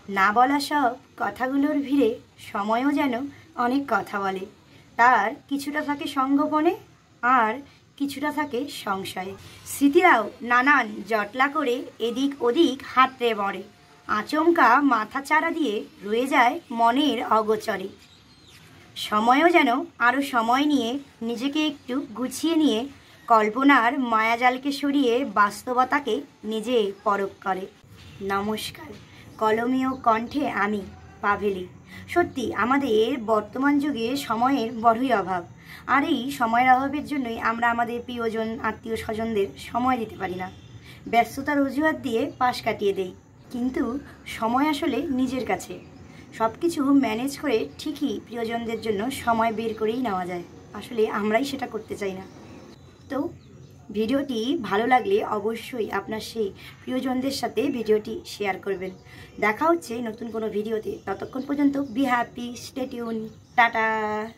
না বলা সব কথাগুলোর ভিড়ে সময়ও যেন অনেক কথা বলে। তার কিছুটা থাকে সঙ্গোপনে আর কিছুটা থাকে সংশয়ে। স্মৃতিরাও নানান জটলা করে এদিক ওদিক হাতড়ে মরে। আচমকা মাথা চারা দিয়ে রয়ে যায় মনের অগোচরে। সময়ও যেন আরও সময় নিয়ে নিজেকে একটু গুছিয়ে নিয়ে কল্পনার মায়াজালকে সরিয়ে বাস্তবতাকে নিজে পরখ করে। নমস্কার, কলমীয় কণ্ঠে আমি পাভেলি। সত্যি আমাদের বর্তমান যুগে সময়ের বড়ই অভাব। আর এই সময়ের অভাবের জন্যই আমরা আমাদের প্রিয়জন আত্মীয় স্বজনদের সময় দিতে পারি না। ব্যস্ততার অজুহাত দিয়ে পাশ কাটিয়ে দেই। কিন্তু সময় আসলে নিজের কাছে। সব কিছু ম্যানেজ করে ঠিকই প্রিয়জনদের জন্য সময় বের করেই নেওয়া যায়। আসলে আমরাই সেটা করতে চাই না। তো ভিডিওটি ভালো লাগলে অবশ্যই আপনার সেই প্রিয়জনদের সাথে ভিডিওটি শেয়ার করবেন। দেখা হচ্ছে নতুন কোনো ভিডিওতে। ততক্ষণ পর্যন্ত be happy, stay tune, tata.